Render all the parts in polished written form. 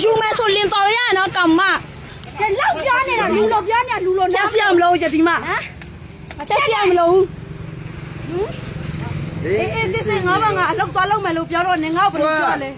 ယူမယ်ဆိုလင်တော်ရရနော်ကမ္မလောက်ပြားနေတာလူလိုပြားနေတာလူလိုတက်စီရမလို့ယတိမတက်စီရမလို့အေးစစ်ငါဘာငါအလောက်သွားလောက်မယ်လို့ပြောတော့နေငါ့ကိုဘယ်လိုပြောလဲ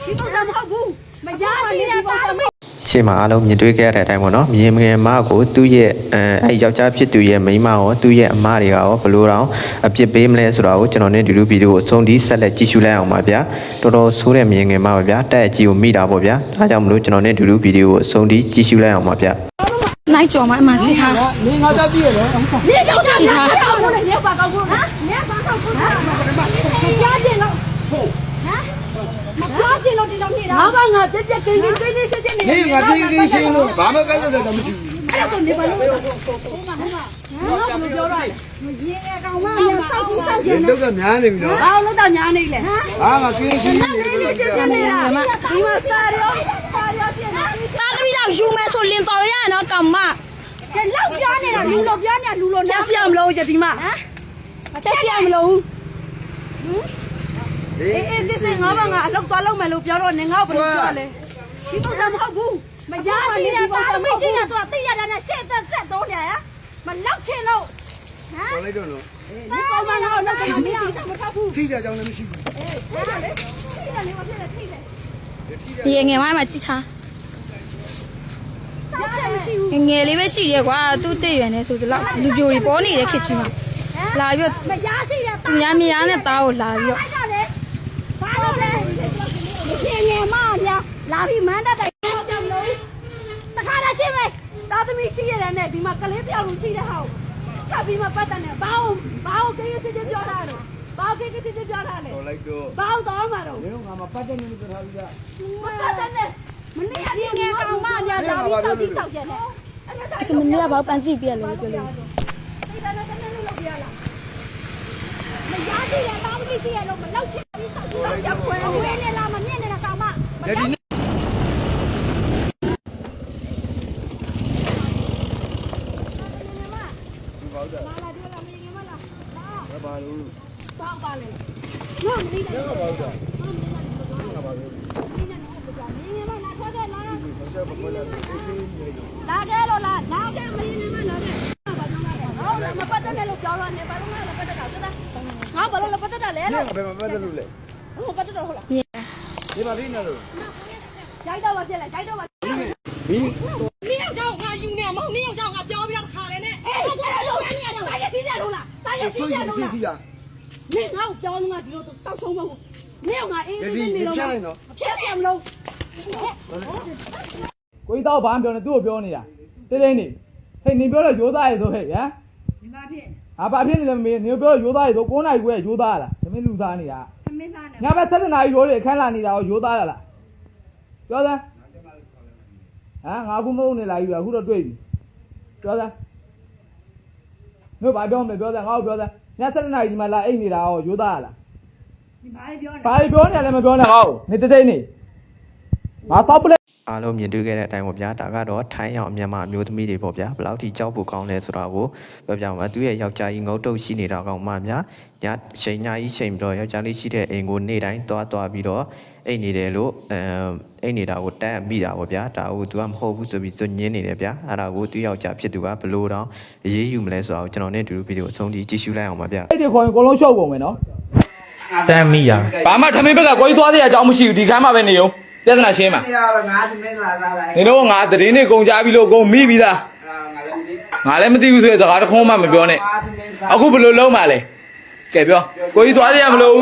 ဒီပုံစံမဟုတ်ဘူးမရရှိတဲ့တာသမီးရှေ့မှာအားလုံးမြင်တွေ့ခဲ့ရတဲ့အတိုင်းပေါ့နော်မြင်ငယ်မကိုသူ့ရဲ့အဲယောက်ျားဖြစ်သူရဲ့မိန်းမရောသူ့ရဲ့အမတွေကရောဘလို့တောင်အပြစ်ပေးမလဲဆိုတာကိုကျွန်တော်နဲ့ဒီလိုဗီဒီယိုကိုအဆုံးထိဆက်လက်ကြည့်ရှုလိုက်အောင်ပါဗျာတော်တော်ဆိုးတဲ့မြင်ငယ်မပါဗျာတက်အကြီးကိုမိတာပေါ့ဗျာဒါကြောင့်မလို့ကျွန်တော်နဲ့ဒီလိုဗီဒီယိုကိုအဆုံးထိကြည့်ရှုလိုက်အောင်ပါဗျာနိုင်ကြော်မအမှန်စီထား你我这毕业了，你搞啥？你搞我嘞？你把搞我啊？你把搞我啊？加进了，啊？加进了这种你啦？我把我这给你谢谢你。你我给你行了，爸妈干啥子都没去。哎呀，你把我我不交了，我现在搞嘛呀？上进上进你这个年龄了，啊，我到年龄了。啊嘛给你行了。谢谢你啦，你妈啥了？哪个要有没说领导人呢？干嘛？老表呢？老表呢？路了，这是俺们老家的嘛？这是俺们老。这是我把俺老多老没老表了，你我不能说嘞。你不是好不？没压钱的，大都没钱的多，对呀，那现在多了呀，没老钱了。过来着了。你搞嘛了？那个没有，怎么搞不？提着讲那么辛苦。爷爷妈妈几场？ငယ်လေးပဲရှိတယ်ကွာသူ့တက်ရွယ်နေဆိုတော့လူပြိုတွေပေါ်နေတဲ့ခစ်ချင်းမှာလာပြီးတော့မရရှိတဲ့သူများမရနဲ့တားကိုလာပြီးတော့ဘာလို့လဲငယ်မများလာပြီးမန်းတက်တယ်ကြောက်လို့တခါတည်းရှိမယ်တာသမီရှိရတယ်နဲ့ဒီမှာကလေးတယောက်လူရှိတဲ့ဟာကိုထပ်ပြီးမှပတ်တယ်နဲ့ဘာကိုကိစ္စချင်းပြောတာတော့ဘာကိစ္စချင်းပြောတာလဲ တော်လိုက်တော့ဘာတော့မှာတော့ မင်းကငါမပတ်တဲ့နေလို့ပြောထားပြီးသားမပတ်တဲ့နဲ့မနေ့ကငယ်ကောင်မညာလာပြီးစောက်ကြည့်စောက်ကြတယ်အဲ့ဒါမနေ့ကဘာပန်းစီပြက်လဲပြောလို့စိတ်ဓာတ်နဲ့တနေ့လုပ်ပြရလားမရရှိရတောင်းကြည့်ရှိရလို့မလောက်ချင်ပြီးစောက်ကြည့်ရောက်ခွဲနေလားမမြင်နေတာကောင်မယတိဘာလို့ပေါက်ပါလေငါမသိတယ်ဘာလို့လာခဲ့လို့လာခဲ့မင်းနေမလာခဲ့ဟောမပတ်တယ်လို့ပြောလို့နေဘာလို့မပတ်တယ်တော့ငါဘာလို့ပတ်တယ်လဲလို့ဘယ်မှာပတ်တယ်လို့လဲဟိုပတ်တယ်တော့ဟုတ်လားဒီမှာရင်းနေလို့ရိုက်တော့ပါပြက်လိုက်ရိုက်တော့ပါမင်းနင်းကြောင့်ငါယူနေမဟုတ်နင်းကြောင့်ငါပြောပြီးတော့ခါလဲနဲ့အေးဘယ်လိုလဲတာရစီးကြလို့လားတာရစီးကြလို့လားနင်းငါ့ကိုပြောလို့ငါဒီလိုစောက်ဆုံးမဟုတ်နင်းငါအေးနေလို့ဖြတ်ရမလို့ကိုကြီးတော့ဘာမှပြောနေသူ့ကိုပြောနေတာတင်းတင်းနေဟဲ့နေပြောတော့ရိုးသားရည်ဆိုဟဲ့ဗျာဒီမှာဖြစ်ဘာဖြစ်နေလဲမမေနေပြောရိုးသားရည်ဆို9နာရီခွဲရိုးသားလားသမင်းလူသားနေတာသမင်းသားနေညဘက်7နာရီရိုးတွေအခန်းလာနေတာကိုရိုးသားရလားပြောစမ်းငါခုမဟုတ်နေလာပြီအခုတော့တွေ့ပြီပြောစမ်းတို့ဘာပြောမလဲပြောစမ်းငါ့ကိုပြောစမ်းည7နာရီဒီမှာလာအိတ်နေတာရောရိုးသားရလားဒီဘာပြောနေဘာပြောနေလဲမပြောနဲ့ဟောနေတိတ်နေငါတော့ပလက်အားလုံးမြင်တွေ့ခဲ့တဲ့အတိုင်းပေါ့ဗျာဒါကတော့ထိုင်းအောင်မြန်မာအမျိုးသမီးတွေပေါ့ဗျာဘယ်လောက်ထိကြောက်ဖို့ကောင်းလဲဆိုတာကိုပြောပြမှာသူရဲ့ယောက်ျားကြီးငုတ်တုတ်ရှိနေတာကောင်မှများညချိန်ညကြီးချိန်ပြီးတော့ယောက်ျားလေးရှိတဲ့အိမ်ကိုနေ့တိုင်းသွားပြီးတော့အိတ်နေတယ်လို့အိတ်နေတာကိုတက်မိတာပေါ့ဗျာဒါကိုသူကမဟုတ်ဘူးဆိုပြီးစွညင်းနေတယ်ဗျာအဲ့ဒါကိုသူယောက်ျားဖြစ်သူကဘလို့တောင်အေးယူမလဲဆိုတာကိုကျွန်တော်နဲ့ဒီလိုဗီဒီယိုအဆုံးထိကြည့်ရှုလိုက်အောင်ပါဗျာအဲ့ဒီခေါ်ရင်အကုန်လုံးရှော့ကုန်မယ်နော်တမ်းမိရဘာမှထမင်းဘက်ကကိုကြီးသွားတဲ့အကြောင်းမရှိဘူးဒီခန်းမှာပဲနေအောင်ပြဿနာရှင်းပါငါဒီမင်းလာလာလိုက်နေတော့ငါသတင်းတွေကုန်ကြပြီလို့ကုန်မိပြီသားငါလည်းမသိဘူးဆိုတဲ့စကားတစ်ခုမှမပြောနဲ့အခုဘယ်လိုလုံးမှလဲကဲပြောကိုကြီးသွားရမလို့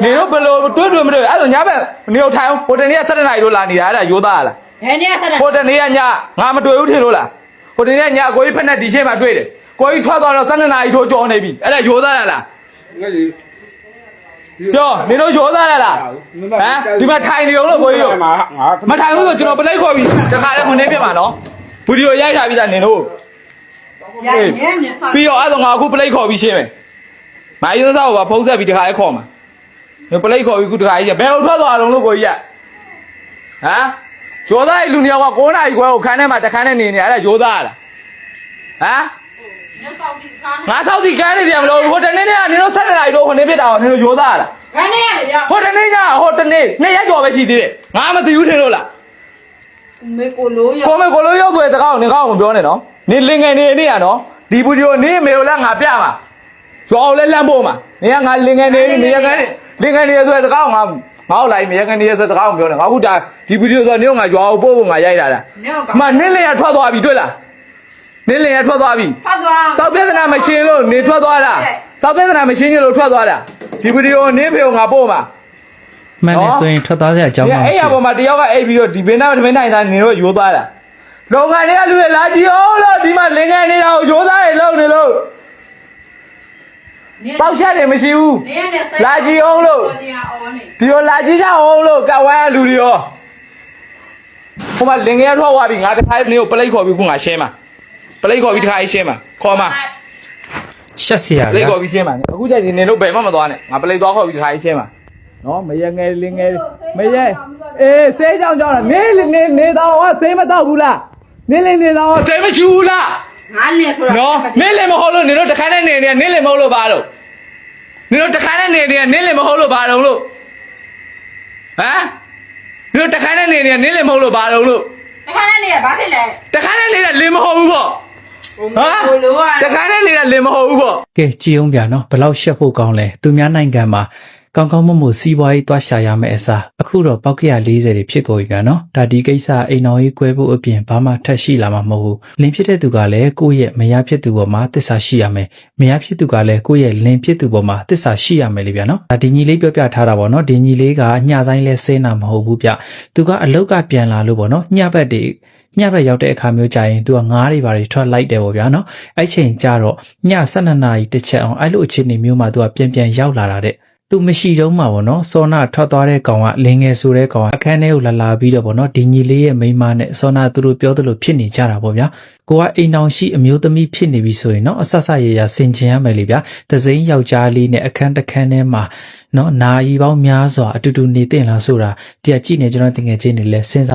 နေတော့ဘယ်လိုတွေ့မတွေ့အဲ့ဆိုညဘက်နေတော့ထိုင်ဟိုတနေ့က7နာရီလို့လာနေတာအဲ့ဒါရိုးသားလားဘယ်နေ့က7ဟိုတနေ့ကညငါမတွေ့ဘူးထင်လို့လားဟိုတနေ့ကညကိုကြီးဖက်နဲ့ဒီချိန်မှာတွေ့တယ်ကိုကြီးထွက်သွားတော့7နာရီထိုးကြော်နေပြီအဲ့ဒါရိုးသားလားပြောနေတော့ရိုးသားလားဒီမှာထိုင်နေအောင်လို့ကိုကြီးရောမထိုင်ဘူးဆိုကျွန်တော်ပလိုက်ခေါ်ပြီးတခါလဲမနေပြမှာနော်ဗီဒီယိုရိုက်ထားပြီးသားနေလို့ပြီးတော့အဲ့တော့ငါအခုပလိုက်ခေါ်ပြီးရှင်းမယ်မိုင်းရုံးစားကိုပါဖုံးဆက်ပြီးတခါလဲခေါ်မှာနေပလိုက်ခေါ်ပြီးခုတခါကြီးဘယ်လိုထွက်သွားအောင်လို့ကိုကြီးဟမ်ရိုးသားရဲ့လူနှစ်ယောက်က9နာရီခွဲကိုခန်းထဲမှာတခန်းနဲ့နေနေအဲ့ဒါရိုးသားလားဟမ်ငါဆောက်စီကန်းနေကြမလို့ဟိုတနေ့ကနေတော့7နာရီတော့ခဏပြစ်တာကိုနင်တို့ရိုးသားလား ဟိုတနေ့ညဟိုတနေ့2ရက်ကျော်ပဲရှိသေးတယ်ငါမသိဘူးထင်လို့လား မေကိုလိုရ ကိုမေကိုလိုရောက်ဆိုတဲ့စကားကိုနေကောင်းမပြောနဲ့နော်နေလင်ငယ်နေနေရနော်ဒီဗီဒီယိုနေမေကိုလည်းငါပြမှာကျွာကိုလည်းလမ်းဖို့မှာနေကငါလင်ငယ်နေနေရကန်လင်ငယ်နေဆိုတဲ့စကားကိုငါလိုက်နေရကန်နေဆိုတဲ့စကားကိုပြောနေငါအခုဒါဒီဗီဒီယိုဆိုနေကငါကျွာကိုပို့ဖို့ငါရိုက်တာလားအမနင်းလင်ရထွက်သွားပြီတွေ့လားနင်းလင်ရထွက်သွားပြီစောက်ပြဿနာမရှင်းလို့နေထွက်သွားတာစောက်ပြဿနာမရှင်းချင်လို့ထွက်သွားတာဒီဗီဒီယိုနေဖေကိုငါပို့မှာ မှန်တယ်ဆိုရင်ထွက်သွားစရာအကြောင်း ဒီ မရှိ အဲ့ရပေါ်မှာတယောက်ကအိပ်ပြီးတော့ဒီဘင်းသားတမင်းနိုင်သားနေတော့ရိုးသွားတာလုံခံတွေကလူတွေလာကြည့်အောင်လို့ဒီမှာလင်ငယ်နေတာကိုရိုးသားတွေလုံနေလို့ပေါက်ချက်တွေမရှိဘူးလာကြည့်အောင်လို့ဒီလိုလာကြည့်ကြအောင်လို့ကဝိုင်းလူတွေရောဟိုမှာလင်ငယ်ထွက်သွားပြီငါတခါနေကိုပလိတ်ခေါ်ပြီးခုငါရှင်းမှာပလိတ်ခေါ်ပြီးတခါရှင်းမှာခေါ်မှာ ရှက်စရာ ပလိတ် က ခေါ်ပြီးရှင်းမှာအခုကျရင်နေတို့ဘယ်မှမသွားနဲ့ငါပလိတ်သွားခေါ်ပြီးတခါရှင်းမှာနော်မရငယ်လင်ငယ်မရအေးဆေးကြောင်ကြောင်လားနေတော့ဟောဆေးမတော့ဘူးလားနေတော့ဆေးမရှိဘူးလား ငါလင်ဆိုတာ နော်နေလေမဟုတ်လို့နေတို့တခါနဲ့နေနေလေမဟုတ်လို့ပါလို့နေတို့တခါနဲ့နေနေလေမဟုတ်လို့ပါတော့လို့ဟမ်နေတို့တခါနဲ့နေနေလေမဟုတ်လို့ပါတော့လို့ တခါနဲ့နေရဘာဖြစ်လဲ တခါနဲ့နေတဲ့လေမဟုတ်ဘူးပေါ့တခါနဲ့နေတဲ့လေမဟုတ်ဘူးပေါ့ ကဲကြည်အောင်ဗျာနော်ဘလောက်ရှက်ဖို့ကောင်းလဲသူများနိုင်ငံမှာကောင်းကောင်းမွန်မွန်စီးပွားရေးသွားရှာရမယ့်အစားအခုတော့ပေါက်ကရ40တွေဖြစ်ကုန်ပြီဗျာနော်ဒါဒီကိစ္စအိမ်တော်ကြီးကွဲဖို့အပြင်ဘာမှထက်ရှိလာမှာမဟုတ်ဘူးလင်းဖြစ်တဲ့သူကလည်းကိုယ့်ရဲ့မယားဖြစ်သူပေါ်မှာတစ္ဆာရှိရမယ်မယားဖြစ်သူကလည်းကိုယ့်ရဲ့လင်းဖြစ်သူပေါ်မှာတစ္ဆာရှိရမယ်လေဗျာနော်ဒါဒီညီလေးပြောပြထားတာပေါ့နော်ဒီညီလေးကညဆိုင်လဲဆင်းတာမဟုတ်ဘူးဗျသူကအလောက်ကပြန်လာလို့ပေါ့နော်ညဘက်ရောက်တဲ့အခါမျိုးကြာရင်သူကငားတွေပါတွေထွက်လိုက်တယ်ပေါ့ဗျာနော်အဲ့ချိန်ကျတော့ည12နာရီတစ်ချက်အောင်အဲ့လိုအခြေအနေမျိုးမှာသူကပြန်ရောက်လာတာတဲ့သူမရှိတော့မှာပေါ့နော်စောနာထွက်သွားတဲ့ကောင်ကလင်းငယ်ဆိုတဲ့ကောင်ကအခန်းထဲကိုလာပြီးတော့ပေါ့နော်ဒီညီလေးရဲ့မိန်းမနဲ့စောနာသူတို့ပြောသလိုဖြစ်နေကြတာပေါ့ဗျာကိုကအိမ်အောင်ရှိအမျိုးသမီးဖြစ်နေပြီဆိုရင်နော်အဆက်ဆက်ရဆင်ကျင်ရမယ်လေဗျာသစိမ်းယောက်ျားလေးနဲ့အခန်းတစ်ခန်းထဲမှာနော်နာရီပေါင်းများစွာအတူတူနေတင်လားဆိုတာတရားကြည့်နေကျွန်တော်တကယ်ချင်းနေလဲစဉ်းစား